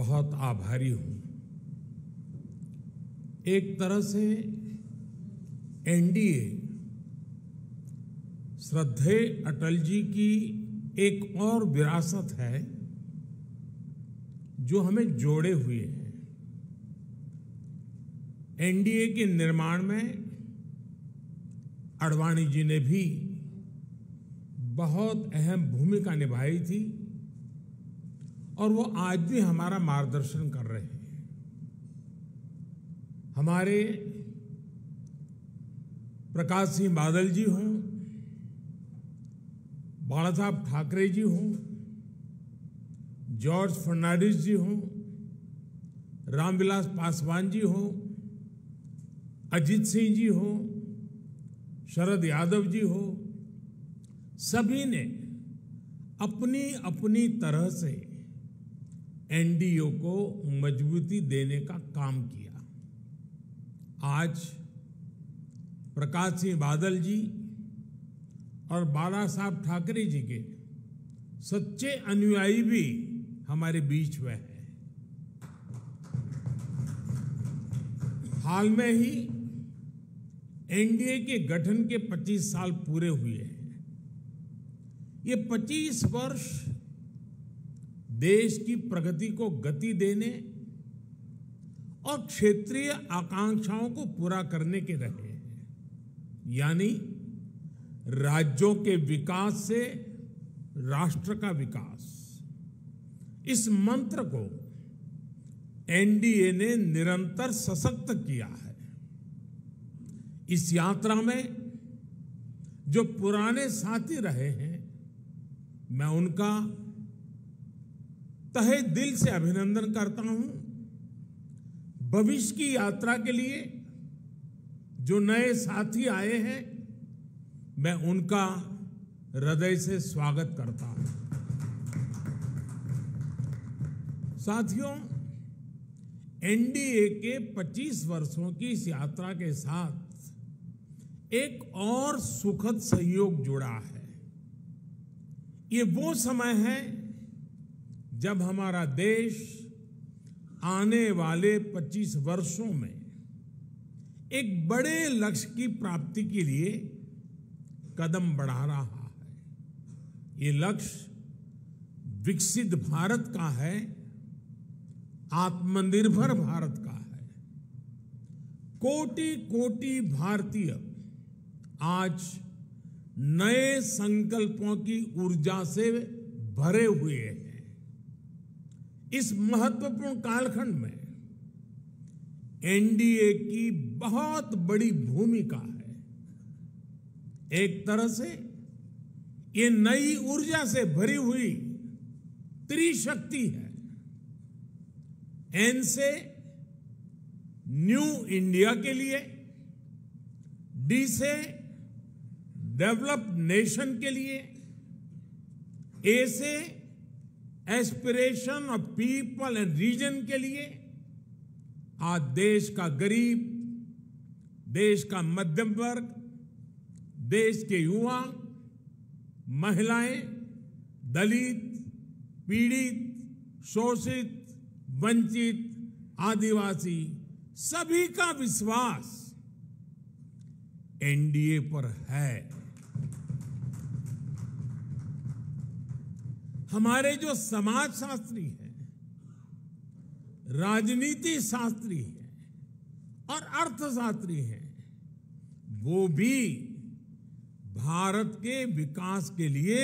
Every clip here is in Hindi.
बहुत आभारी हूं। एक तरह से एनडीए श्रद्धेय अटल जी की एक और विरासत है जो हमें जोड़े हुए है। एनडीए के निर्माण में आडवाणी जी ने भी बहुत अहम भूमिका निभाई थी और वो आज भी हमारा मार्गदर्शन कर रहे हैं। हमारे प्रकाश सिंह बादल जी हों, बाला साहब ठाकरे जी हों, जॉर्ज फर्नांडिस जी हों, रामविलास पासवान जी हों, अजीत सिंह जी हों, शरद यादव जी हो, सभी ने अपनी अपनी तरह से एनडीए को मजबूती देने का काम किया। आज प्रकाश सिंह बादल जी और बाला साहब ठाकरे जी के सच्चे अनुयायी भी हमारे बीच में हैं। हाल में ही एनडीए के गठन के 25 साल पूरे हुए हैं। ये 25 वर्ष देश की प्रगति को गति देने और क्षेत्रीय आकांक्षाओं को पूरा करने के रहे हैं, यानी राज्यों के विकास से राष्ट्र का विकास। इस मंत्र को एनडीए ने निरंतर सशक्त किया है। इस यात्रा में जो पुराने साथी रहे हैं, मैं उनका तहे दिल से अभिनंदन करता हूं। भविष्य की यात्रा के लिए जो नए साथी आए हैं, मैं उनका हृदय से स्वागत करता हूं। साथियों, एनडीए के 25 वर्षों की इस यात्रा के साथ एक और सुखद संयोग जुड़ा है। ये वो समय है जब हमारा देश आने वाले 25 वर्षों में एक बड़े लक्ष्य की प्राप्ति के लिए कदम बढ़ा रहा है। ये लक्ष्य विकसित भारत का है, आत्मनिर्भर भारत का है। कोटि कोटि भारतीय आज नए संकल्पों की ऊर्जा से भरे हुए हैं। इस महत्वपूर्ण कालखंड में एनडीए की बहुत बड़ी भूमिका है। एक तरह से ये नई ऊर्जा से भरी हुई त्रिशक्ति है। एन से न्यू इंडिया के लिए, डी से डेवलप्ड नेशन के लिए, ए से aspiration of people and region के लिए। आज देश का गरीब, देश का मध्यम वर्ग, देश के युवा, महिलाएं, दलित, पीड़ित, शोषित, वंचित, आदिवासी, सभी का विश्वास एनडीए पर है। हमारे जो समाजशास्त्री हैं, राजनीति शास्त्री हैं और अर्थशास्त्री हैं, वो भी भारत के विकास के लिए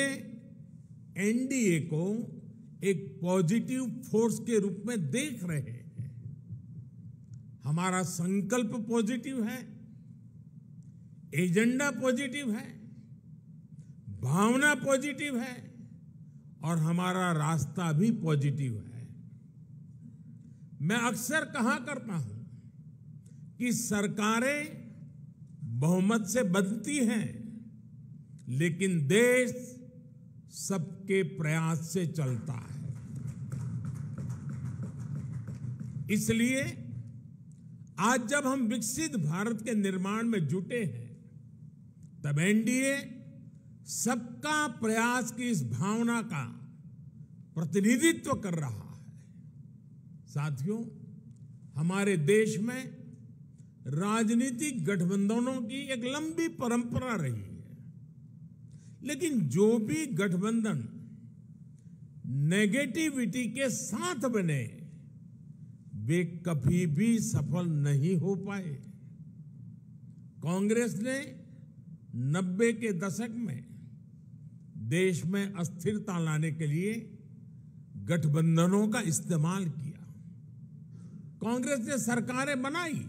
एनडीए को एक पॉजिटिव फोर्स के रूप में देख रहे हैं। हमारा संकल्प पॉजिटिव है, एजेंडा पॉजिटिव है, भावना पॉजिटिव है और हमारा रास्ता भी पॉजिटिव है। मैं अक्सर कहा करता हूं कि सरकारें बहुमत से बनती हैं, लेकिन देश सबके प्रयास से चलता है। इसलिए आज जब हम विकसित भारत के निर्माण में जुटे हैं, तब एनडीए सबका प्रयास की इस भावना का प्रतिनिधित्व कर रहा है। साथियों, हमारे देश में राजनीतिक गठबंधनों की एक लंबी परंपरा रही है, लेकिन जो भी गठबंधन नेगेटिविटी के साथ बने वे कभी भी सफल नहीं हो पाए। कांग्रेस ने 90 के दशक में देश में अस्थिरता लाने के लिए गठबंधनों का इस्तेमाल किया। कांग्रेस ने सरकारें बनाई,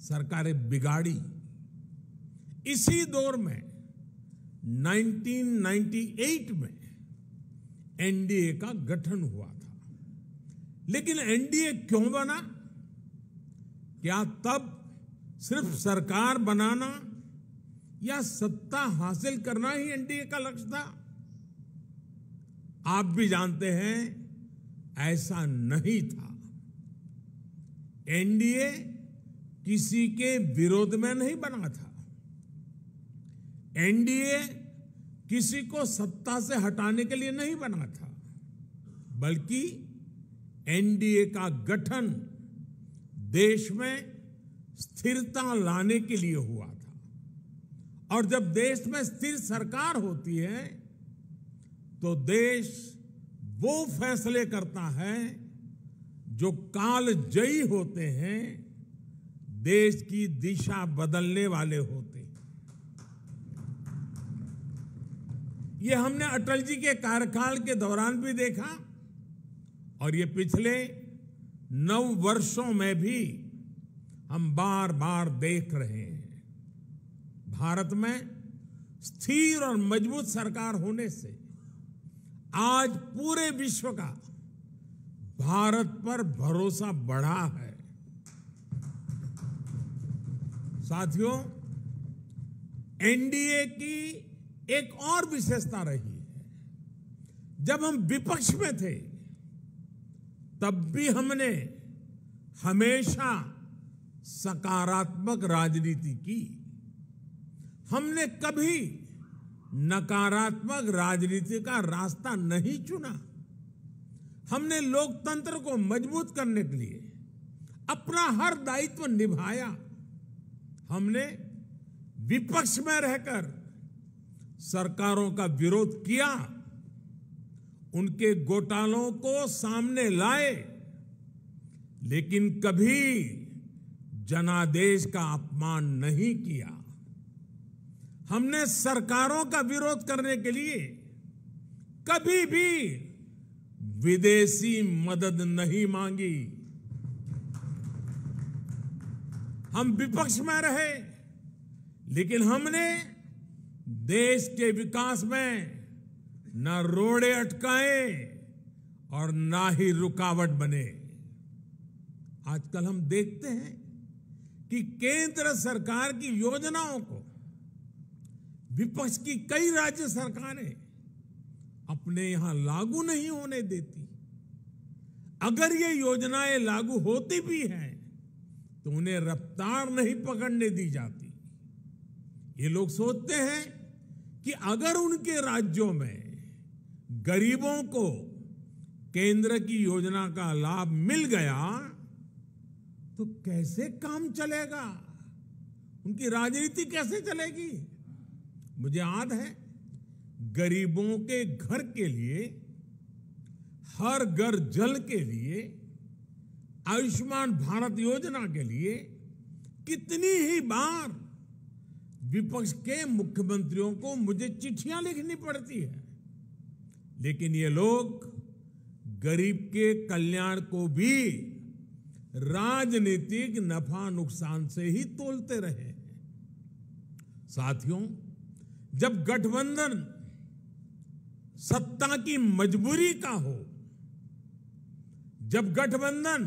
सरकारें बिगाड़ी। इसी दौर में 1998 में एनडीए का गठन हुआ था। लेकिन एनडीए क्यों बना? क्या तब सिर्फ सरकार बनाना या सत्ता हासिल करना ही एनडीए का लक्ष्य था? आप भी जानते हैं ऐसा नहीं था। एनडीए किसी के विरोध में नहीं बना था। एनडीए किसी को सत्ता से हटाने के लिए नहीं बना था, बल्कि एनडीए का गठन देश में स्थिरता लाने के लिए हुआ था। और जब देश में स्थिर सरकार होती है तो देश वो फैसले करता है जो कालजयी होते हैं, देश की दिशा बदलने वाले होते हैं। ये हमने अटल जी के कार्यकाल के दौरान भी देखा और ये पिछले 9 वर्षों में भी हम बार बार देख रहे हैं। भारत में स्थिर और मजबूत सरकार होने से आज पूरे विश्व का भारत पर भरोसा बढ़ा है। साथियों, एनडीए की एक और विशेषता रही है। जब हम विपक्ष में थे तब भी हमने हमेशा सकारात्मक राजनीति की। हमने कभी नकारात्मक राजनीति का रास्ता नहीं चुना। हमने लोकतंत्र को मजबूत करने के लिए अपना हर दायित्व निभाया। हमने विपक्ष में रहकर सरकारों का विरोध किया, उनके घोटालों को सामने लाए, लेकिन कभी जनादेश का अपमान नहीं किया। हमने सरकारों का विरोध करने के लिए कभी भी विदेशी मदद नहीं मांगी। हम विपक्ष में रहे, लेकिन हमने देश के विकास में न रोड़े अटकाए और ना ही रुकावट बने। आजकल हम देखते हैं कि केंद्र सरकार की योजनाओं को विपक्ष की कई राज्य सरकारें अपने यहां लागू नहीं होने देती। अगर ये योजनाएं लागू होती भी हैं तो उन्हें रफ्तार नहीं पकड़ने दी जाती। ये लोग सोचते हैं कि अगर उनके राज्यों में गरीबों को केंद्र की योजना का लाभ मिल गया तो कैसे काम चलेगा, उनकी राजनीति कैसे चलेगी। मुझे याद है, गरीबों के घर के लिए, हर घर जल के लिए, आयुष्मान भारत योजना के लिए कितनी ही बार विपक्ष के मुख्यमंत्रियों को मुझे चिट्ठियां लिखनी पड़ती है, लेकिन ये लोग गरीब के कल्याण को भी राजनीतिक नफा नुकसान से ही तोलते रहे। साथियों, जब गठबंधन सत्ता की मजबूरी का हो, जब गठबंधन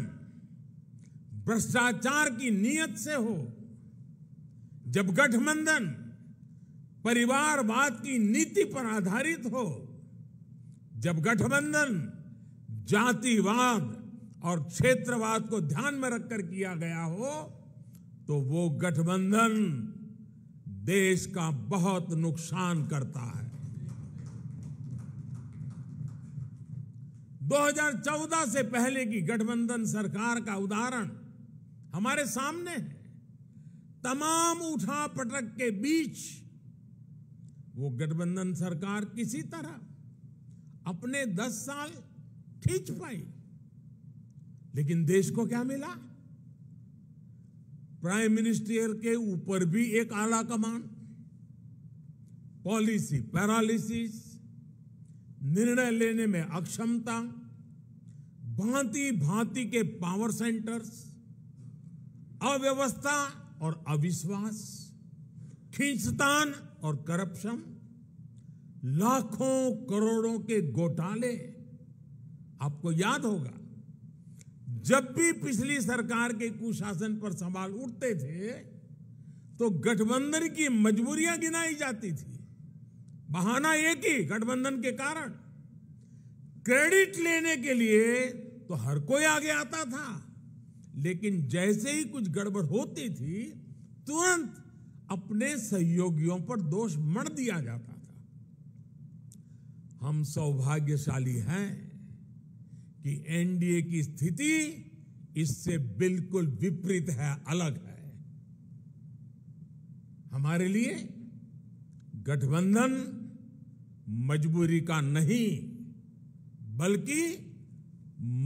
भ्रष्टाचार की नीयत से हो, जब गठबंधन परिवारवाद की नीति पर आधारित हो, जब गठबंधन जातिवाद और क्षेत्रवाद को ध्यान में रखकर किया गया हो, तो वो गठबंधन देश का बहुत नुकसान करता है। 2014 से पहले की गठबंधन सरकार का उदाहरण हमारे सामने है। तमाम उठापटक के बीच वो गठबंधन सरकार किसी तरह अपने 10 साल खींच पाई। लेकिन देश को क्या मिला? प्राइम मिनिस्टर के ऊपर भी एक आला कमान, पॉलिसी पैरालिसिस, निर्णय लेने में अक्षमता, भांति भांति के पावर सेंटर्स, अव्यवस्था और अविश्वास, खींचतान और करप्शन, लाखों करोड़ों के घोटाले। आपको याद होगा, जब भी पिछली सरकार के कुशासन पर सवाल उठते थे तो गठबंधन की मजबूरियां गिनाई जाती थी। बहाना एक ही, गठबंधन के कारण। क्रेडिट लेने के लिए तो हर कोई आगे आता था, लेकिन जैसे ही कुछ गड़बड़ होती थी तुरंत अपने सहयोगियों पर दोष मढ़ दिया जाता था। हम सौभाग्यशाली हैं कि एनडीए की स्थिति इससे बिल्कुल विपरीत है, अलग है। हमारे लिए गठबंधन मजबूरी का नहीं बल्कि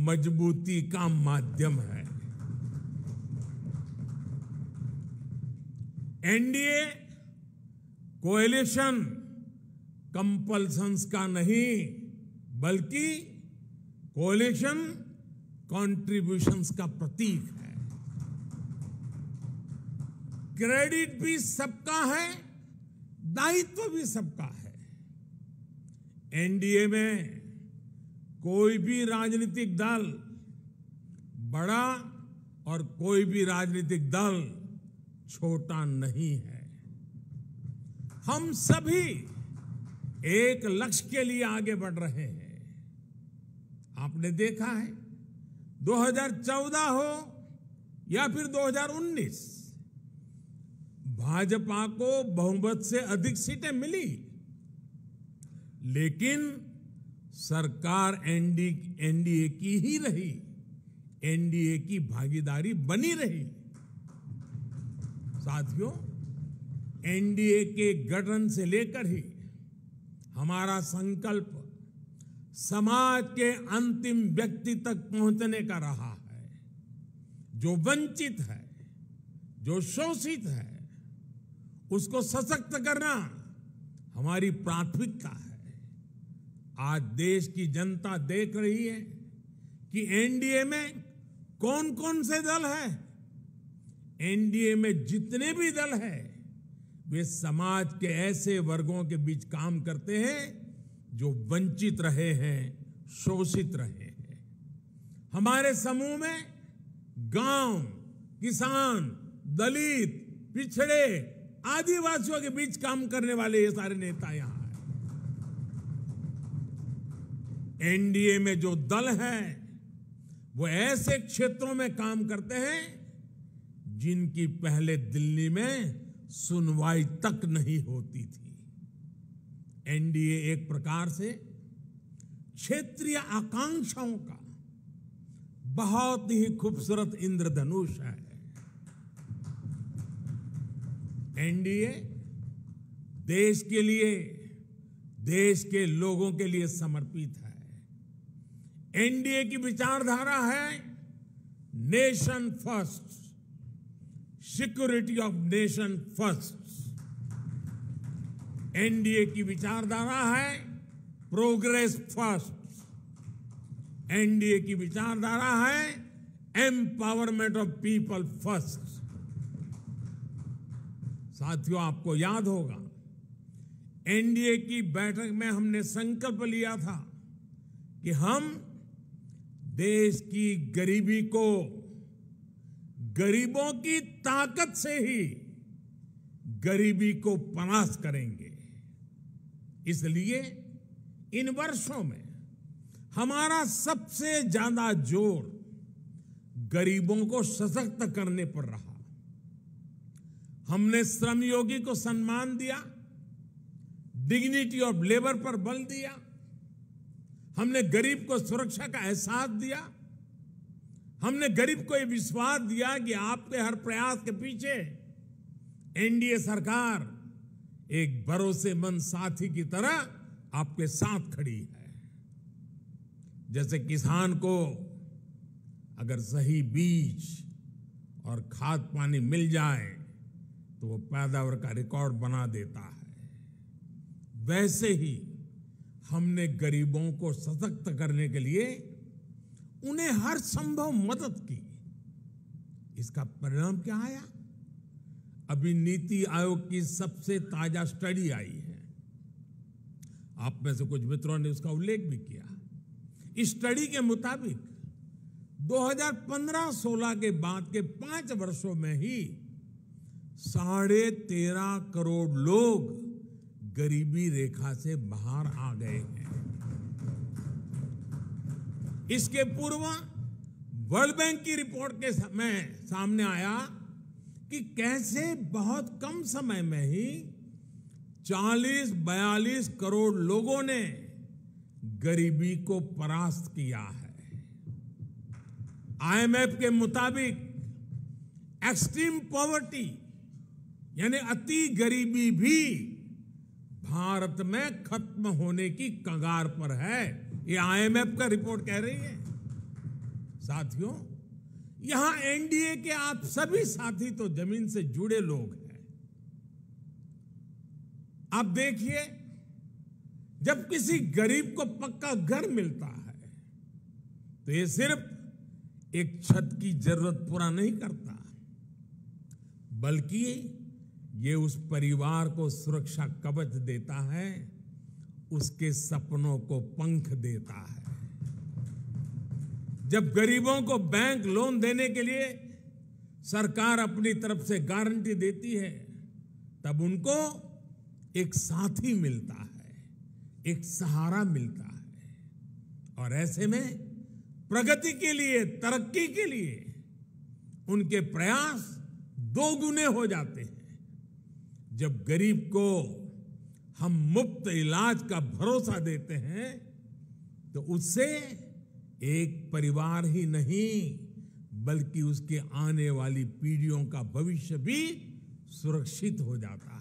मजबूती का माध्यम है। एनडीए कोएलिशन कंपल्सन्स का नहीं बल्कि कोएलिशन कॉन्ट्रिब्यूशंस का प्रतीक है। क्रेडिट भी सबका है, दायित्व भी सबका है। एनडीए में कोई भी राजनीतिक दल बड़ा और कोई भी राजनीतिक दल छोटा नहीं है। हम सभी एक लक्ष्य के लिए आगे बढ़ रहे हैं। आपने देखा है, 2014 हो या फिर 2019, भाजपा को बहुमत से अधिक सीटें मिली, लेकिन सरकार एनडीए की ही रही, एनडीए की भागीदारी बनी रही। साथियों, एनडीए के गठन से लेकर ही हमारा संकल्प समाज के अंतिम व्यक्ति तक पहुंचने का रहा है। जो वंचित है, जो शोषित है, उसको सशक्त करना हमारी प्राथमिकता है। आज देश की जनता देख रही है कि एनडीए में कौन कौन से दल हैं। एनडीए में जितने भी दल हैं, वे समाज के ऐसे वर्गों के बीच काम करते हैं जो वंचित रहे हैं, शोषित रहे हैं। हमारे समूह में गांव, किसान, दलित, पिछड़े, आदिवासियों के बीच काम करने वाले ये सारे नेता यहां हैं। एनडीए में जो दल हैं वो ऐसे क्षेत्रों में काम करते हैं जिनकी पहले दिल्ली में सुनवाई तक नहीं होती थी। एनडीए एक प्रकार से क्षेत्रीय आकांक्षाओं का बहुत ही खूबसूरत इंद्रधनुष है। एनडीए देश के लिए, देश के लोगों के लिए समर्पित है। एनडीए की विचारधारा है nation first, security of nation first. NDA की विचारधारा है प्रोग्रेस फर्स्ट। एनडीए की विचारधारा है एम्पावरमेंट ऑफ पीपल फर्स्ट। साथियों, आपको याद होगा, एनडीए की बैठक में हमने संकल्प लिया था कि हम देश की गरीबी को गरीबों की ताकत से ही गरीबी को परास्त करेंगे। इसलिए इन वर्षों में हमारा सबसे ज्यादा जोर गरीबों को सशक्त करने पर रहा। हमने श्रमयोगी को सम्मान दिया, डिग्निटी ऑफ लेबर पर बल दिया। हमने गरीब को सुरक्षा का एहसास दिया। हमने गरीब को यह विश्वास दिया कि आपके हर प्रयास के पीछे एनडीए सरकार एक भरोसेमंद साथी की तरह आपके साथ खड़ी है। जैसे किसान को अगर सही बीज और खाद पानी मिल जाए तो वो पैदावार का रिकॉर्ड बना देता है, वैसे ही हमने गरीबों को सशक्त करने के लिए उन्हें हर संभव मदद की। इसका परिणाम क्या आया? अभी नीति आयोग की सबसे ताजा स्टडी आई है, आप में से कुछ मित्रों ने उसका उल्लेख भी किया। इस स्टडी के मुताबिक 2015-16 के बाद के 5 वर्षों में ही 13.5 करोड़ लोग गरीबी रेखा से बाहर आ गए हैं। इसके पूर्व वर्ल्ड बैंक की रिपोर्ट के समय सामने आया कि कैसे बहुत कम समय में ही 40-42 करोड़ लोगों ने गरीबी को परास्त किया है। आईएमएफ के मुताबिक एक्सट्रीम पॉवर्टी यानी अति गरीबी भी भारत में खत्म होने की कगार पर है। ये आईएमएफ का रिपोर्ट कह रही है। साथियों, यहां एनडीए के आप सभी साथी तो जमीन से जुड़े लोग हैं। आप देखिए, जब किसी गरीब को पक्का घर मिलता है तो ये सिर्फ एक छत की जरूरत पूरा नहीं करता, बल्कि ये उस परिवार को सुरक्षा कवच देता है, उसके सपनों को पंख देता है। जब गरीबों को बैंक लोन देने के लिए सरकार अपनी तरफ से गारंटी देती है, तब उनको एक साथी मिलता है, एक सहारा मिलता है। और ऐसे में प्रगति के लिए, तरक्की के लिए उनके प्रयास 2 गुने हो जाते हैं। जब गरीब को हम मुफ्त इलाज का भरोसा देते हैं तो उससे एक परिवार ही नहीं बल्कि उसके आने वाली पीढ़ियों का भविष्य भी सुरक्षित हो जाता है।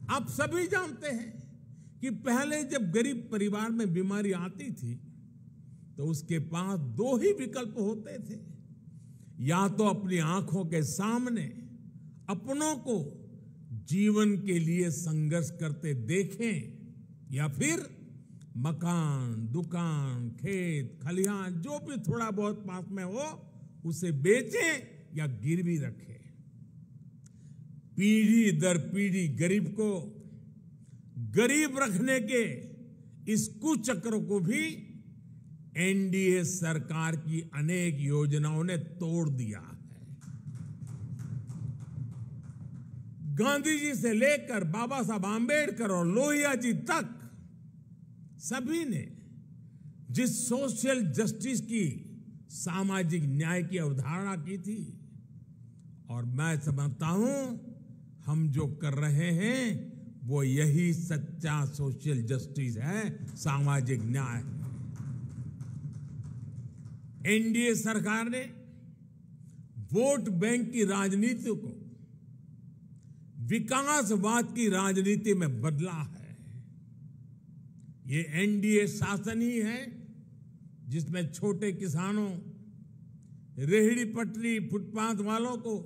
आप सभी जानते हैं कि पहले जब गरीब परिवार में बीमारी आती थी तो उसके पास 2 ही विकल्प होते थे, या तो अपनी आंखों के सामने अपनों को जीवन के लिए संघर्ष करते देखें, या फिर मकान, दुकान, खेत, खलिहान जो भी थोड़ा बहुत पास में हो उसे बेचें या गिरवी रखें। पीढ़ी दर पीढ़ी गरीब को गरीब रखने के इस कुचक्र को भी एनडीए सरकार की अनेक योजनाओं ने तोड़ दिया है। गांधी जी से लेकर बाबा साहब आंबेडकर और लोहिया जी तक सभी ने जिस सोशल जस्टिस की, सामाजिक न्याय की अवधारणा की थी, और मैं समझता हूं हम जो कर रहे हैं वो यही सच्चा सोशल जस्टिस है, सामाजिक न्याय। एनडीए सरकार ने वोट बैंक की राजनीति को विकासवाद की राजनीति में बदला है। ये एनडीए शासन ही है जिसमें छोटे किसानों, रेहड़ी पटरी, फुटपाथ वालों को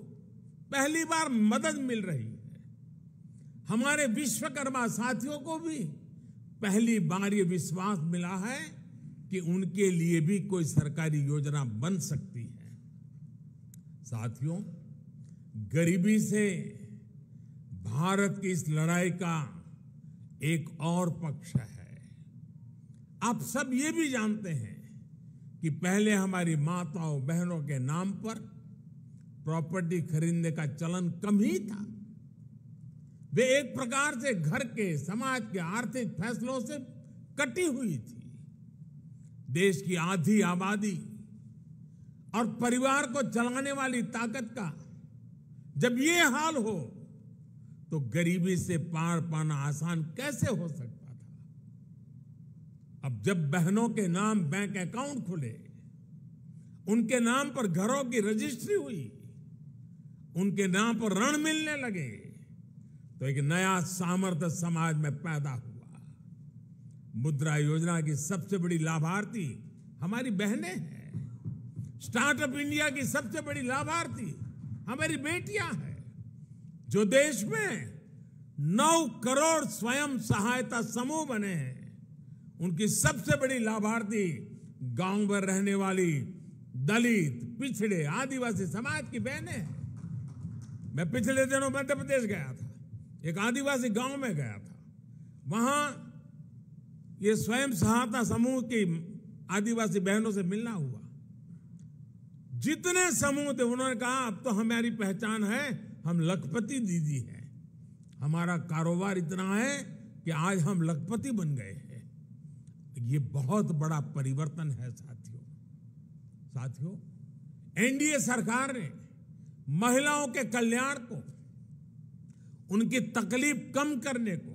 पहली बार मदद मिल रही है। हमारे विश्वकर्मा साथियों को भी पहली बार ये विश्वास मिला है कि उनके लिए भी कोई सरकारी योजना बन सकती है। साथियों, गरीबी से भारत की इस लड़ाई का एक और पक्ष है। आप सब ये भी जानते हैं कि पहले हमारी माताओं बहनों के नाम पर प्रॉपर्टी खरीदने का चलन कम ही था। वे एक प्रकार से घर के, समाज के आर्थिक फैसलों से कटी हुई थी। देश की आधी आबादी और परिवार को चलाने वाली ताकत का जब ये हाल हो तो गरीबी से पार पाना आसान कैसे हो सकता था। अब जब बहनों के नाम बैंक अकाउंट खुले, उनके नाम पर घरों की रजिस्ट्री हुई, उनके नाम पर ऋण मिलने लगे, तो एक नया सामर्थ्य समाज में पैदा हुआ। मुद्रा योजना की सबसे बड़ी लाभार्थी हमारी बहनें हैं। स्टार्टअप इंडिया की सबसे बड़ी लाभार्थी हमारी बेटियां हैं, जो देश में 9 करोड़ स्वयं सहायता समूह बने हैं। उनकी सबसे बड़ी लाभार्थी गांव में रहने वाली दलित, पिछड़े, आदिवासी समाज की बहनें हैं। मैं पिछले दिनों मध्य प्रदेश गया था, एक आदिवासी गांव में गया था। वहां ये स्वयं सहायता समूह की आदिवासी बहनों से मिलना हुआ। जितने समूह थे, उन्होंने कहा अब तो हमारी पहचान है, हम लखपति दीदी हैं। हमारा कारोबार इतना है कि आज हम लखपति बन गए हैं। ये बहुत बड़ा परिवर्तन है साथियों, एनडीए सरकार ने महिलाओं के कल्याण को, उनकी तकलीफ कम करने को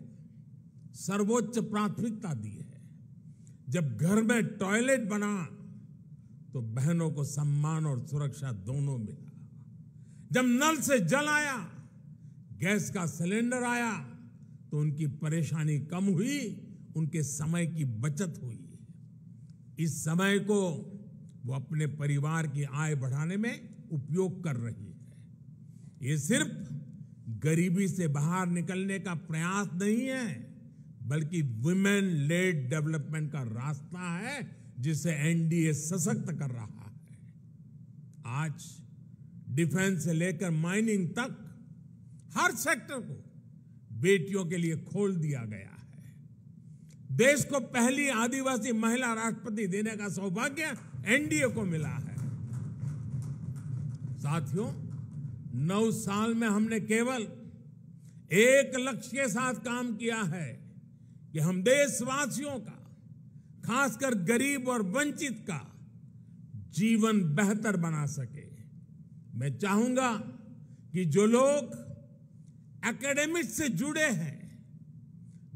सर्वोच्च प्राथमिकता दी है। जब घर में टॉयलेट बना तो बहनों को सम्मान और सुरक्षा दोनों मिला। जब नल से जल आया, गैस का सिलेंडर आया, तो उनकी परेशानी कम हुई, उनके समय की बचत हुई। इस समय को वो अपने परिवार की आय बढ़ाने में उपयोग कर रही है। ये सिर्फ गरीबी से बाहर निकलने का प्रयास नहीं है, बल्कि वुमेन लेड डेवलपमेंट का रास्ता है, जिसे एनडीए सशक्त कर रहा है। आज डिफेंस से लेकर माइनिंग तक हर सेक्टर को बेटियों के लिए खोल दिया गया है। देश को पहली आदिवासी महिला राष्ट्रपति देने का सौभाग्य एनडीए को मिला है। साथियों, 9 साल में हमने केवल एक लक्ष्य के साथ काम किया है कि हम देशवासियों का, खासकर गरीब और वंचित का जीवन बेहतर बना सके। मैं चाहूंगा कि जो लोग एकेडमिक्स से जुड़े हैं,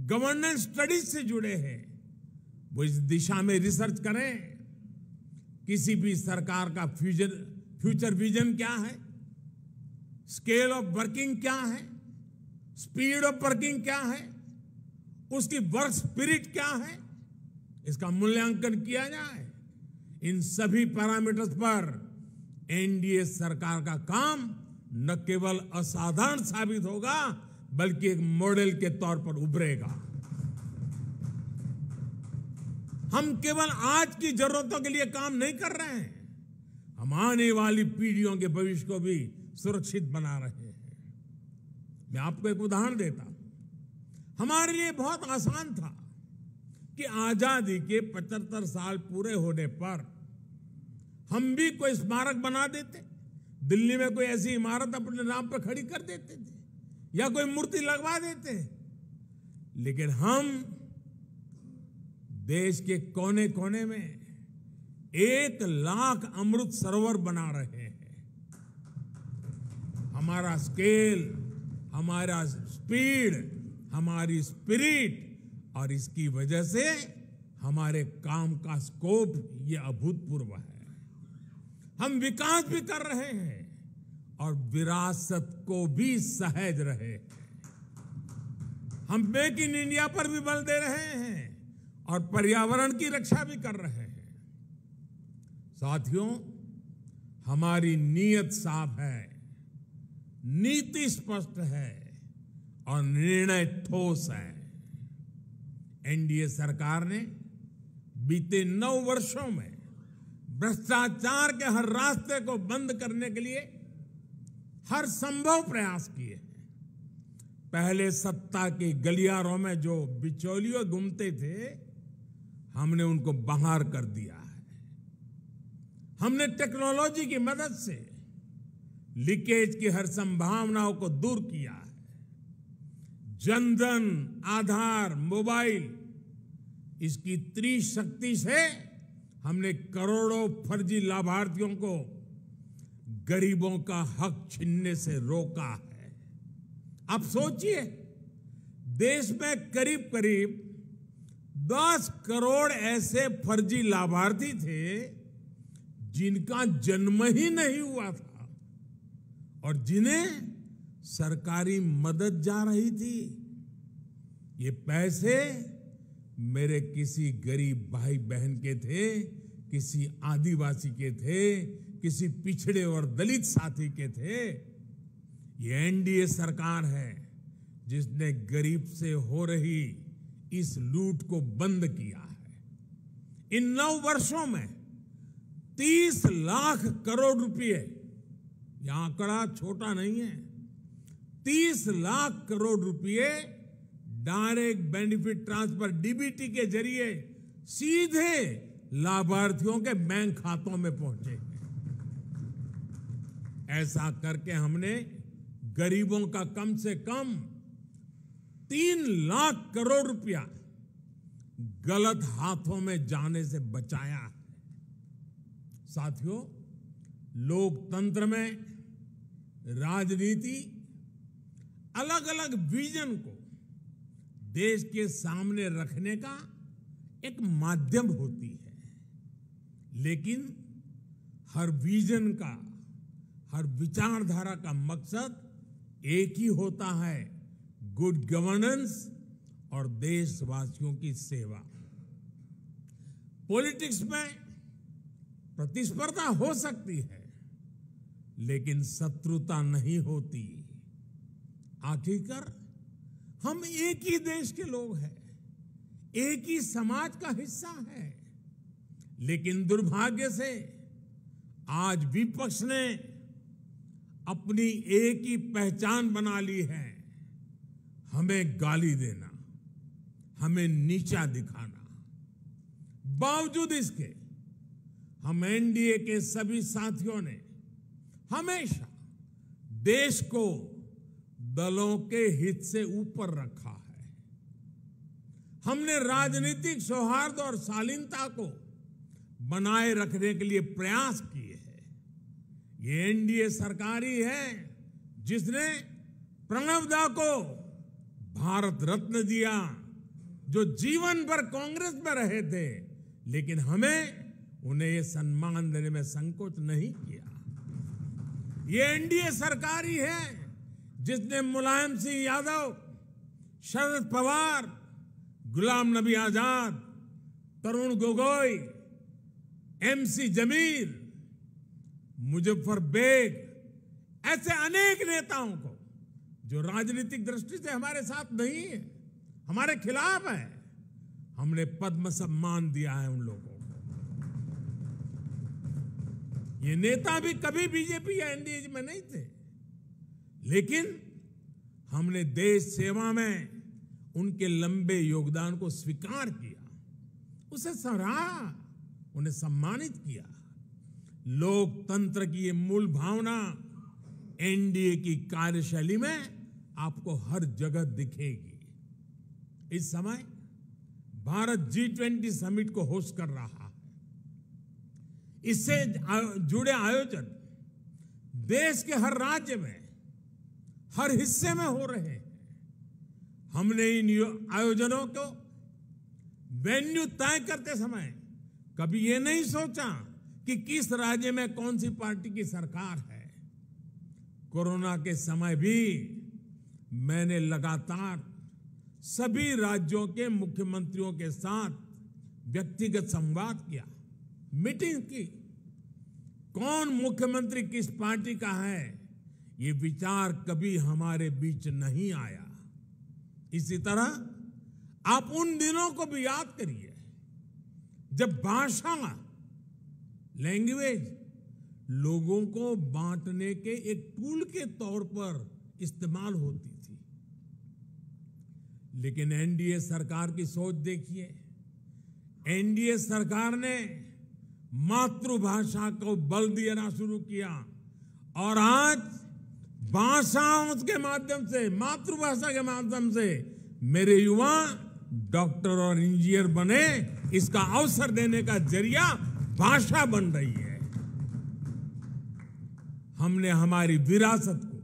गवर्नेंस स्टडीज से जुड़े हैं, वो इस दिशा में रिसर्च करें। किसी भी सरकार का फ्यूचर विजन क्या है, स्केल ऑफ वर्किंग क्या है, स्पीड ऑफ वर्किंग क्या है, उसकी वर्क स्पिरिट क्या है, इसका मूल्यांकन किया जाए। इन सभी पैरामीटर्स पर एनडीए सरकार का काम न केवल असाधारण साबित होगा, बल्कि एक मॉडल के तौर पर उभरेगा। हम केवल आज की जरूरतों के लिए काम नहीं कर रहे हैं, हम आने वाली पीढ़ियों के भविष्य को भी सुरक्षित बना रहे हैं। मैं आपको एक उदाहरण देता हूं। हमारे लिए बहुत आसान था कि आजादी के 75 साल पूरे होने पर हम भी कोई स्मारक बना देते, दिल्ली में कोई ऐसी इमारत अपने नाम पर खड़ी कर देते थे, या कोई मूर्ति लगवा देते। लेकिन हम देश के कोने कोने में 1 लाख अमृत सरोवर बना रहे हैं। हमारा स्केल, हमारा स्पीड, हमारी स्पिरिट, और इसकी वजह से हमारे काम का स्कोप ये अभूतपूर्व है। हम विकास भी कर रहे हैं और विरासत को भी सहेज रहे हैं। हम मेक इन इंडिया पर भी बल दे रहे हैं और पर्यावरण की रक्षा भी कर रहे हैं। साथियों, हमारी नीयत साफ है, नीति स्पष्ट है और निर्णय ठोस है। एनडीए सरकार ने बीते 9 वर्षों में भ्रष्टाचार के हर रास्ते को बंद करने के लिए हर संभव प्रयास किए हैं। पहले सत्ता के गलियारों में जो बिचौलिए घूमते थे, हमने उनको बाहर कर दिया है। हमने टेक्नोलॉजी की मदद से लीकेज की हर संभावनाओं को दूर किया है। जनधन, आधार, मोबाइल, इसकी त्रिशक्ति से हमने करोड़ों फर्जी लाभार्थियों को गरीबों का हक छीनने से रोका है। अब सोचिए, देश में करीब करीब 10 करोड़ ऐसे फर्जी लाभार्थी थे जिनका जन्म ही नहीं हुआ था और जिन्हें सरकारी मदद जा रही थी। ये पैसे मेरे किसी गरीब भाई बहन के थे, किसी आदिवासी के थे, किसी पिछड़े और दलित साथी के थे। ये एनडीए सरकार है जिसने गरीब से हो रही इस लूट को बंद किया है। इन 9 वर्षों में 30 लाख करोड़ रुपए, यह आंकड़ा छोटा नहीं है, 30 लाख करोड़ रुपए डायरेक्ट बेनिफिट ट्रांसफर डीबीटी के जरिए सीधे लाभार्थियों के बैंक खातों में पहुंचे। ऐसा करके हमने गरीबों का कम से कम 3 लाख करोड़ रुपया गलत हाथों में जाने से बचाया है। साथियों, लोकतंत्र में राजनीति अलग अलग विजन को देश के सामने रखने का एक माध्यम होती है, लेकिन हर विजन का, हर विचारधारा का मकसद एक ही होता है, गुड गवर्नेंस और देशवासियों की सेवा। पॉलिटिक्स में प्रतिस्पर्धा हो सकती है, लेकिन शत्रुता नहीं होती। आखिरकार हम एक ही देश के लोग हैं, एक ही समाज का हिस्सा है। लेकिन दुर्भाग्य से आज विपक्ष ने अपनी एक ही पहचान बना ली है, हमें गाली देना, हमें नीचा दिखाना। बावजूद इसके हम एनडीए के सभी साथियों ने हमेशा देश को दलों के हित से ऊपर रखा है। हमने राजनीतिक सौहार्द और शालीनता को बनाए रखने के लिए प्रयास किए हैं। ये एनडीए सरकार ही है जिसने प्रणब दा को भारत रत्न दिया, जो जीवन भर कांग्रेस में रहे थे, लेकिन हमें उन्हें ये सम्मान देने में संकोच नहीं किया। ये एनडीए सरकार ही है जिसने मुलायम सिंह यादव, शरद पवार, गुलाम नबी आजाद, तरुण गोगोई, एमसी जमील, मुजफ्फर बेग, ऐसे अनेक नेताओं को जो राजनीतिक दृष्टि से हमारे साथ नहीं है, हमारे खिलाफ है, हमने पद्म सम्मान दिया है उन लोगों को। ये नेता भी कभी बीजेपी या एनडीए में नहीं थे, लेकिन हमने देश सेवा में उनके लंबे योगदान को स्वीकार किया, उसे सराहा, उन्हें सम्मानित किया। लोकतंत्र की ये मूल भावना एनडीए की कार्यशैली में आपको हर जगह दिखेगी। इस समय भारत G20 समिट को होस्ट कर रहा है। इससे जुड़े आयोजन देश के हर राज्य में, हर हिस्से में हो रहे हैं। हमने इन आयोजनों को वेन्यू तय करते समय कभी ये नहीं सोचा कि किस राज्य में कौन सी पार्टी की सरकार है। कोरोना के समय भी मैंने लगातार सभी राज्यों के मुख्यमंत्रियों के साथ व्यक्तिगत संवाद किया, मीटिंग की। कौन मुख्यमंत्री किस पार्टी का है, ये विचार कभी हमारे बीच नहीं आया। इसी तरह आप उन दिनों को भी याद करिए जब भाषा, लैंग्वेज लोगों को बांटने के एक टूल के तौर पर इस्तेमाल होती थी। लेकिन एनडीए सरकार की सोच देखिए। एनडीए सरकार ने मातृभाषा को बल देना शुरू किया और आज भाषाओं के माध्यम से, मातृभाषा के माध्यम से मेरे युवा डॉक्टर और इंजीनियर बने, इसका अवसर देने का जरिया भाषा बन रही है। हमने हमारी विरासत को,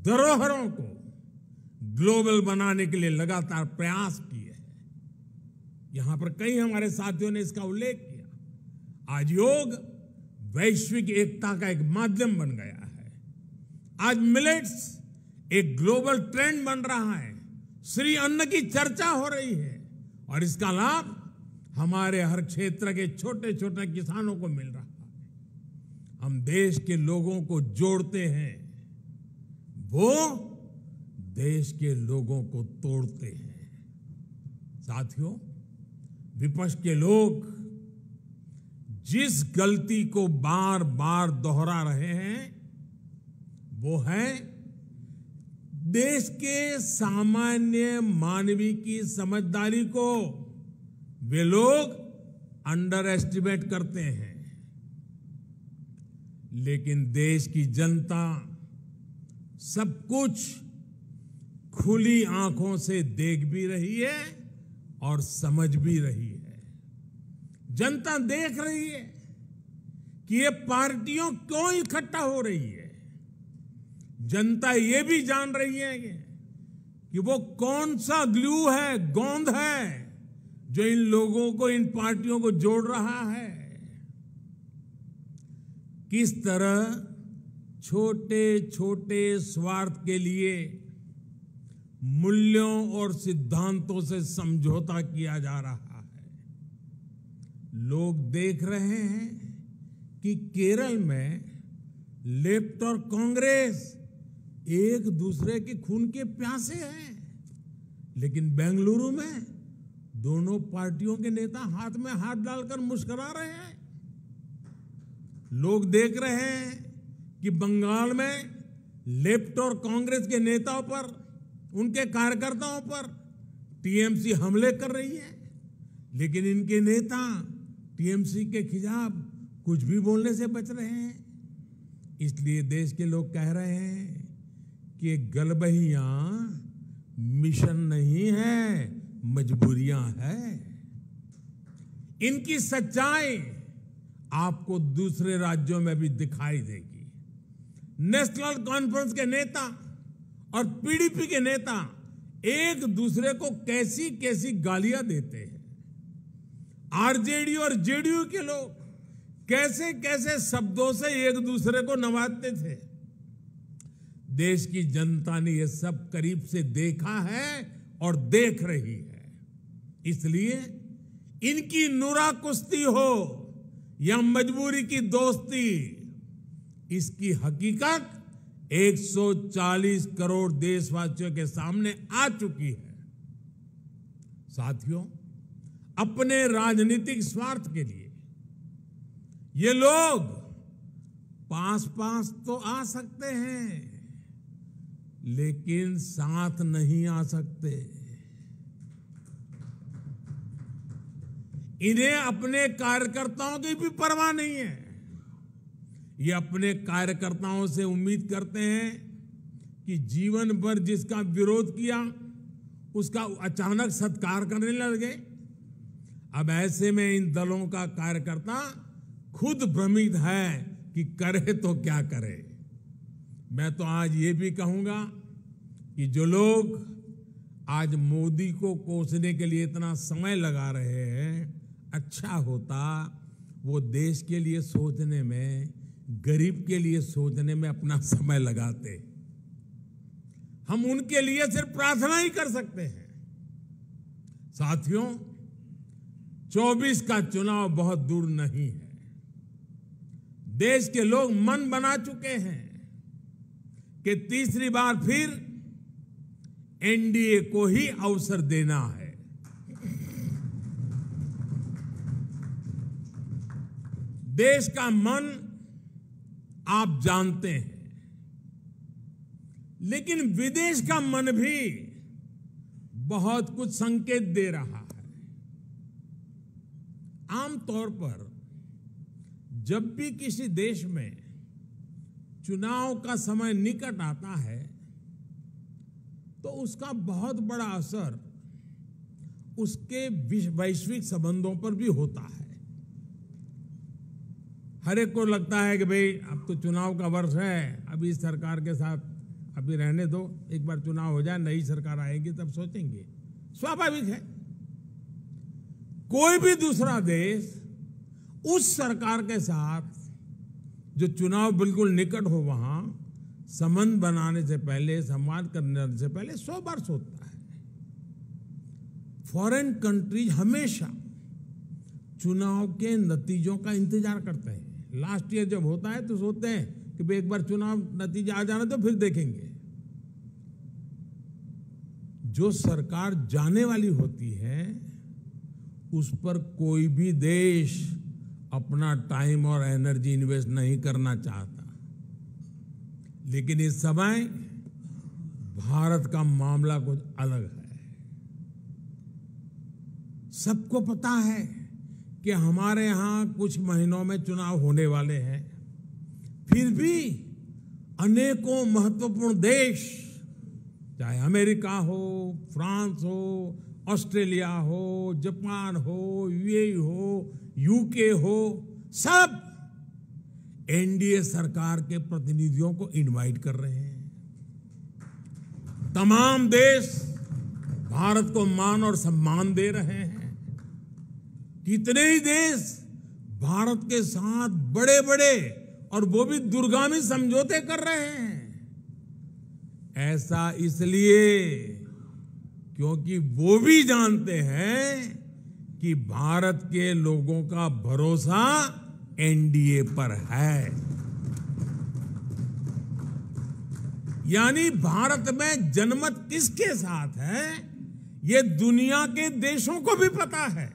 धरोहरों को ग्लोबल बनाने के लिए लगातार प्रयास किए हैं। यहां पर कई हमारे साथियों ने इसका उल्लेख किया। आज योग वैश्विक एकता का एक माध्यम बन गया है। आज मिलेट्स एक ग्लोबल ट्रेंड बन रहा है। श्री अन्न की चर्चा हो रही है और इसका लाभ हमारे हर क्षेत्र के छोटे छोटे किसानों को मिल रहा है। हम देश के लोगों को जोड़ते हैं, वो देश के लोगों को तोड़ते हैं। साथियों, विपक्ष के लोग जिस गलती को बार बार दोहरा रहे हैं वो है देश के सामान्य मानवी की समझदारी को वे लोग अंडर एस्टिमेट करते हैं। लेकिन देश की जनता सब कुछ खुली आंखों से देख भी रही है और समझ भी रही है। जनता देख रही है कि ये पार्टियों क्यों इकट्ठा हो रही है। जनता ये भी जान रही है कि वो कौन सा ग्लू है, गोंद है जो इन लोगों को, इन पार्टियों को जोड़ रहा है। किस तरह छोटे छोटे स्वार्थ के लिए मूल्यों और सिद्धांतों से समझौता किया जा रहा है। लोग देख रहे हैं कि केरल में लेफ्ट और कांग्रेस एक दूसरे के खून के प्यासे हैं, लेकिन बेंगलुरु में दोनों पार्टियों के नेता हाथ में हाथ डालकर मुस्कुरा रहे हैं। लोग देख रहे हैं कि बंगाल में लेफ्ट और कांग्रेस के नेताओं पर, उनके कार्यकर्ताओं पर टीएमसी हमले कर रही है, लेकिन इनके नेता टीएमसी के खिलाफ कुछ भी बोलने से बच रहे हैं। इसलिए देश के लोग कह रहे हैं कि गलबहियां मिशन नहीं है, मजबूरियां है। इनकी सच्चाई आपको दूसरे राज्यों में भी दिखाई देगी। नेशनल कॉन्फ्रेंस के नेता और पीडीपी के नेता एक दूसरे को कैसी कैसी गालियां देते हैं। आरजेडी और जेडीयू के लोग कैसे कैसे शब्दों से एक दूसरे को नवाजते थे। देश की जनता ने यह सब करीब से देखा है और देख रही है। इसलिए इनकी नुरा कुश्ती हो या मजबूरी की दोस्ती, इसकी हकीकत 140 करोड़ देशवासियों के सामने आ चुकी है। साथियों, अपने राजनीतिक स्वार्थ के लिए ये लोग पास पास तो आ सकते हैं, लेकिन साथ नहीं आ सकते। इन्हें अपने कार्यकर्ताओं की भी परवाह नहीं है। ये अपने कार्यकर्ताओं से उम्मीद करते हैं कि जीवन भर जिसका विरोध किया उसका अचानक सत्कार करने लगे। अब ऐसे में इन दलों का कार्यकर्ता खुद भ्रमित है कि करे तो क्या करे। मैं तो आज ये भी कहूंगा कि जो लोग आज मोदी को कोसने के लिए इतना समय लगा रहे हैं, अच्छा होता वो देश के लिए सोचने में, गरीब के लिए सोचने में अपना समय लगाते। हम उनके लिए सिर्फ प्रार्थना ही कर सकते हैं। साथियों, 24 का चुनाव बहुत दूर नहीं है। देश के लोग मन बना चुके हैं कि तीसरी बार फिर एनडीए को ही अवसर देना है। देश का मन आप जानते हैं, लेकिन विदेश का मन भी बहुत कुछ संकेत दे रहा है। आमतौर पर जब भी किसी देश में चुनाव का समय निकट आता है तो उसका बहुत बड़ा असर उसके वैश्विक संबंधों पर भी होता है। हर एक को लगता है कि भाई अब तो चुनाव का वर्ष है, अभी इस सरकार के साथ अभी रहने दो, एक बार चुनाव हो जाए, नई सरकार आएगी तब सोचेंगे। स्वाभाविक है। कोई भी दूसरा देश उस सरकार के साथ जो चुनाव बिल्कुल निकट हो वहां संबंध बनाने से पहले, संवाद करने से पहले 100 बार सोचता है। फॉरेन कंट्रीज हमेशा चुनाव के नतीजों का इंतजार करते हैं। लास्ट ईयर जब होता है तो सोचते हैं कि भाई एक बार चुनाव नतीजा आ जाना तो फिर देखेंगे। जो सरकार जाने वाली होती है उस पर कोई भी देश अपना टाइम और एनर्जी इन्वेस्ट नहीं करना चाहता। लेकिन इस समय भारत का मामला कुछ अलग है। सबको पता है कि हमारे यहां कुछ महीनों में चुनाव होने वाले हैं, फिर भी अनेकों महत्वपूर्ण देश, चाहे अमेरिका हो, फ्रांस हो, ऑस्ट्रेलिया हो, जापान हो, यूएई हो, यूके हो, सब एनडीए सरकार के प्रतिनिधियों को इनवाइट कर रहे हैं। तमाम देश भारत को मान और सम्मान दे रहे हैं। कितने ही देश भारत के साथ बड़े बड़े और वो भी दूरगामी समझौते कर रहे हैं। ऐसा इसलिए क्योंकि वो भी जानते हैं कि भारत के लोगों का भरोसा एनडीए पर है। यानी भारत में जनमत किसके साथ है ये दुनिया के देशों को भी पता है।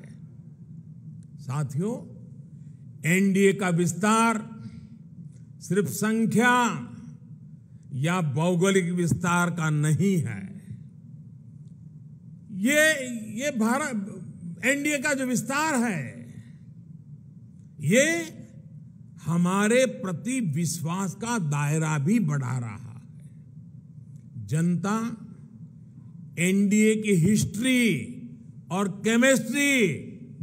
साथियों, एनडीए का विस्तार सिर्फ संख्या या भौगोलिक विस्तार का नहीं है। ये भारत एनडीए का जो विस्तार है ये हमारे प्रति विश्वास का दायरा भी बढ़ा रहा है। जनता एनडीए की हिस्ट्री और केमिस्ट्री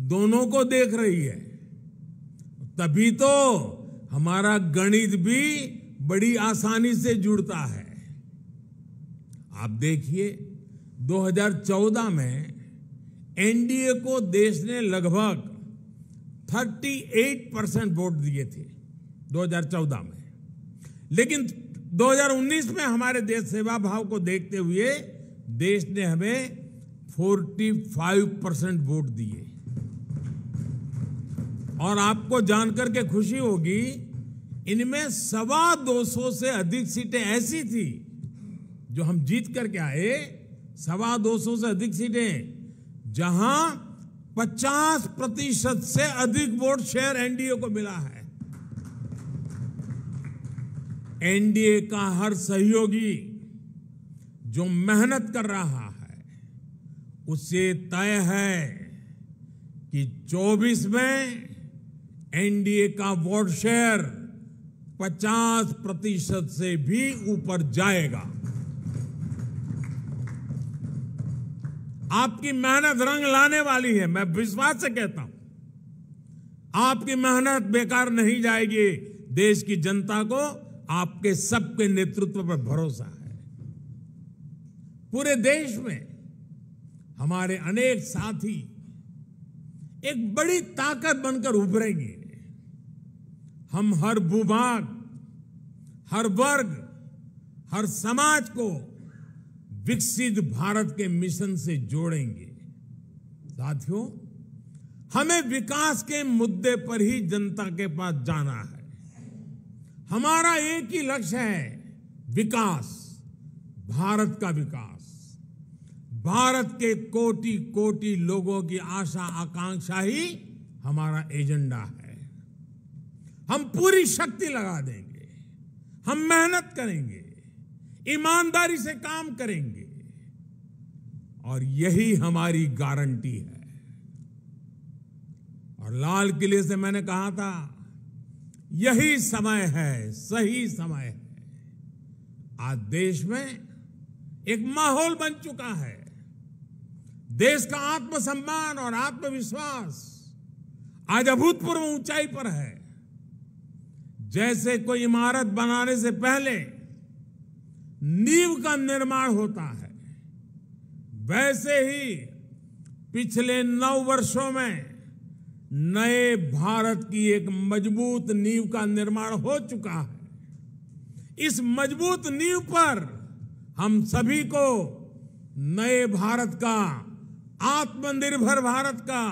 दोनों को देख रही है। तभी तो हमारा गणित भी बड़ी आसानी से जुड़ता है। आप देखिए 2014 में एनडीए को देश ने लगभग 38% वोट दिए थे 2014 में, लेकिन 2019 में हमारे देश सेवा भाव को देखते हुए देश ने हमें 45% वोट दिए। और आपको जानकर के खुशी होगी, इनमें 225 से अधिक सीटें ऐसी थी जो हम जीत करके आए, 225 से अधिक सीटें जहां 50% से अधिक वोट शेयर एनडीए को मिला है। एनडीए का हर सहयोगी जो मेहनत कर रहा है उससे तय है कि 24 में एनडीए का वोट शेयर 50% से भी ऊपर जाएगा। आपकी मेहनत रंग लाने वाली है, मैं विश्वास से कहता हूं। आपकी मेहनत बेकार नहीं जाएगी। देश की जनता को आपके सबके नेतृत्व पर भरोसा है। पूरे देश में हमारे अनेक साथी एक बड़ी ताकत बनकर उभरेंगे। हम हर भूभाग, हर वर्ग, हर समाज को विकसित भारत के मिशन से जोड़ेंगे। साथियों, हमें विकास के मुद्दे पर ही जनता के पास जाना है। हमारा एक ही लक्ष्य है, विकास, भारत का विकास। भारत के कोटि कोटि लोगों की आशा आकांक्षा ही हमारा एजेंडा है। हम पूरी शक्ति लगा देंगे, हम मेहनत करेंगे, ईमानदारी से काम करेंगे और यही हमारी गारंटी है। और लाल किले से मैंने कहा था, यही समय है, सही समय है। आज देश में एक माहौल बन चुका है। देश का आत्मसम्मान और आत्मविश्वास आज अभूतपूर्व ऊंचाई पर है। जैसे कोई इमारत बनाने से पहले नींव का निर्माण होता है, वैसे ही पिछले 9 वर्षों में नए भारत की एक मजबूत नींव का निर्माण हो चुका है। इस मजबूत नींव पर हम सभी को नए भारत का, आत्मनिर्भर भारत का,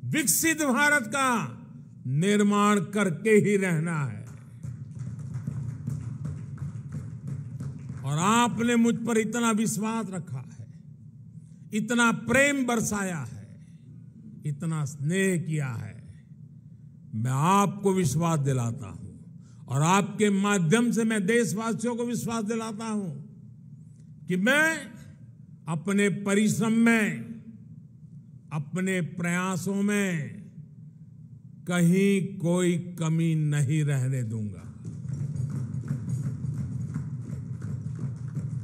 विकसित भारत का निर्माण करके ही रहना है। और आपने मुझ पर इतना विश्वास रखा है, इतना प्रेम बरसाया है, इतना स्नेह किया है। मैं आपको विश्वास दिलाता हूं और आपके माध्यम से मैं देशवासियों को विश्वास दिलाता हूं कि मैं अपने परिश्रम में, अपने प्रयासों में कहीं कोई कमी नहीं रहने दूंगा।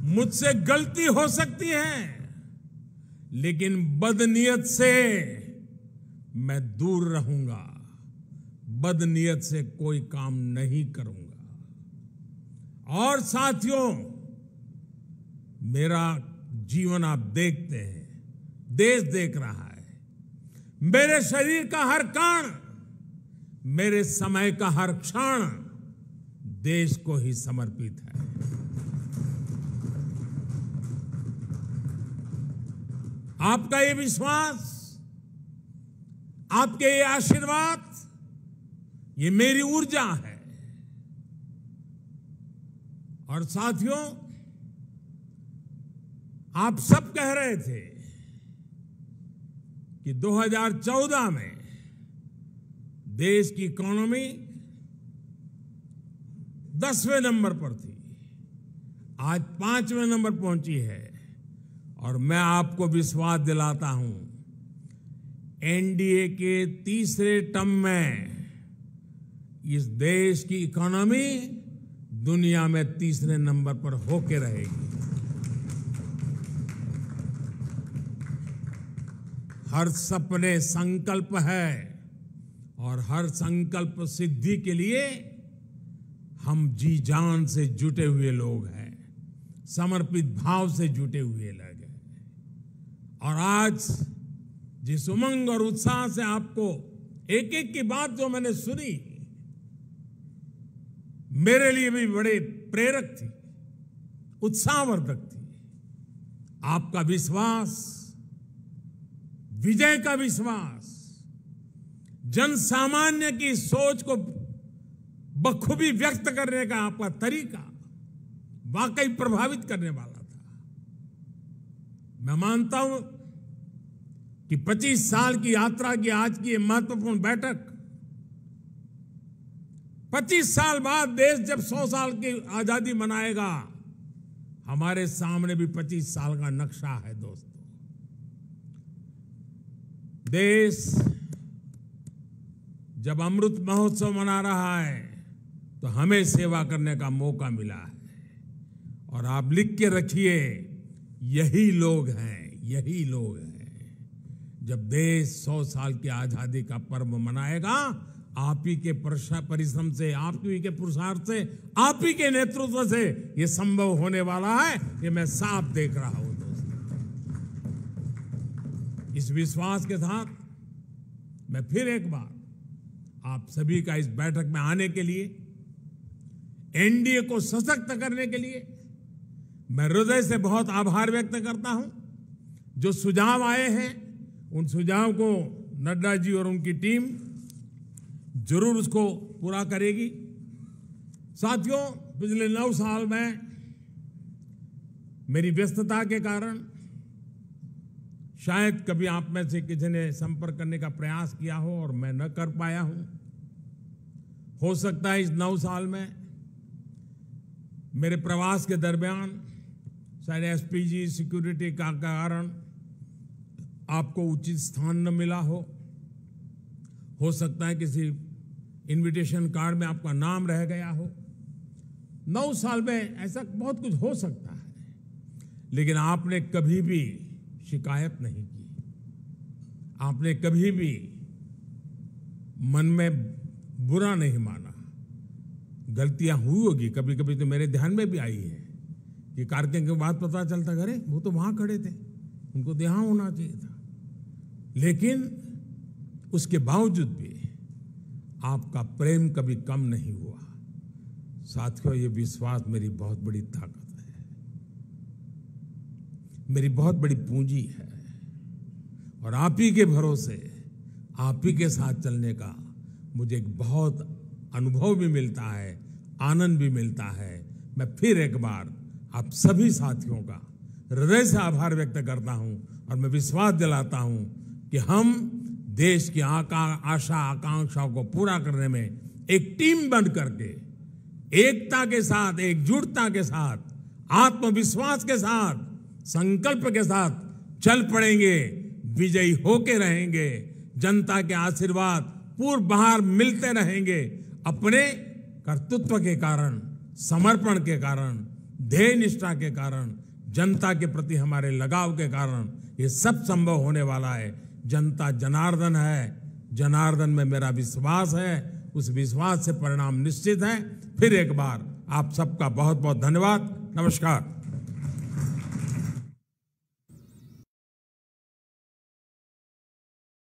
मुझसे गलती हो सकती है, लेकिन बदनीयत से मैं दूर रहूंगा, बदनीयत से कोई काम नहीं करूंगा। और साथियों, मेरा जीवन आप देखते हैं, देश देख रहा है, मेरे शरीर का हर कण, मेरे समय का हर क्षण देश को ही समर्पित है। आपका ये विश्वास, आपके ये आशीर्वाद, ये मेरी ऊर्जा है। और साथियों, आप सब कह रहे थे कि 2014 में देश की इकोनॉमी 10वें नंबर पर थी, आज 5वें नंबर पहुंची है। और मैं आपको विश्वास दिलाता हूं, एनडीए के तीसरे टर्म में इस देश की इकोनॉमी दुनिया में तीसरे नंबर पर होके रहेगी। हर सपने संकल्प है और हर संकल्प सिद्धि के लिए हम जी जान से जुटे हुए लोग हैं, समर्पित भाव से जुटे हुए लोग हैं। और आज जिस उमंग और उत्साह से आपको एक एक की बात जो मैंने सुनी, मेरे लिए भी बड़े प्रेरक थी, उत्साहवर्धक थी। आपका विश्वास, विजय का विश्वास, जन सामान्य की सोच को बखूबी व्यक्त करने का आपका तरीका वाकई प्रभावित करने वाला था। मैं मानता हूं कि 25 साल की यात्रा की आज की ये महत्वपूर्ण बैठक, 25 साल बाद देश जब 100 साल की आजादी मनाएगा, हमारे सामने भी 25 साल का नक्शा है। दोस्तों, देश जब अमृत महोत्सव मना रहा है तो हमें सेवा करने का मौका मिला है। और आप लिख के रखिए, यही लोग हैं, यही लोग हैं। जब देश 100 साल की आजादी का पर्व मनाएगा, आप ही के परिश्रम से, आप ही के पुरुषार्थ से, आप ही के नेतृत्व से यह संभव होने वाला है, ये मैं साफ देख रहा हूं। दोस्तों, इस विश्वास के साथ मैं फिर एक बार आप सभी का इस बैठक में आने के लिए, एनडीए को सशक्त करने के लिए मैं हृदय से बहुत आभार व्यक्त करता हूं। जो सुझाव आए हैं, उन सुझाव को नड्डा जी और उनकी टीम जरूर उसको पूरा करेगी। साथियों, पिछले 9 साल में मेरी व्यस्तता के कारण शायद कभी आप में से किसी ने संपर्क करने का प्रयास किया हो और मैं न कर पाया हूं। हो सकता है इस 9 साल में मेरे प्रवास के दरमियान शायद एसपीजी सिक्योरिटी का कारण आपको उचित स्थान न मिला हो सकता है किसी इनविटेशन कार्ड में आपका नाम रह गया हो। 9 साल में ऐसा बहुत कुछ हो सकता है, लेकिन आपने कभी भी शिकायत नहीं की, आपने कभी भी मन में बुरा नहीं माना। गलतियां हुई होगी, कभी कभी तो मेरे ध्यान में भी आई है कि कार्यक्रम के बाद पता चलता, अरे वो तो वहां खड़े थे, उनको ध्यान होना चाहिए था। लेकिन उसके बावजूद भी आपका प्रेम कभी कम नहीं हुआ। साथियों, ये विश्वास मेरी बहुत बड़ी ताकत है, मेरी बहुत बड़ी पूंजी है, और आप ही के भरोसे, आप ही के साथ चलने का मुझे एक बहुत अनुभव भी मिलता है, आनंद भी मिलता है। मैं फिर एक बार आप सभी साथियों का हृदय से आभार व्यक्त करता हूं, और मैं विश्वास दिलाता हूं कि हम देश की आशा आकांक्षाओं को पूरा करने में एक टीम बन करके, एकता के साथ, एकजुटता के साथ, आत्मविश्वास के साथ, संकल्प के साथ चल पड़ेंगे, विजयी होके रहेंगे। जनता के आशीर्वाद पूर्व बाहर मिलते रहेंगे। अपने कर्तृत्व के कारण, समर्पण के कारण, ध्येय निष्ठा के कारण, जनता के प्रति हमारे लगाव के कारण ये सब संभव होने वाला है। जनता जनार्दन है, जनार्दन में मेरा विश्वास है, उस विश्वास से परिणाम निश्चित है। फिर एक बार आप सबका बहुत बहुत धन्यवाद। नमस्कार।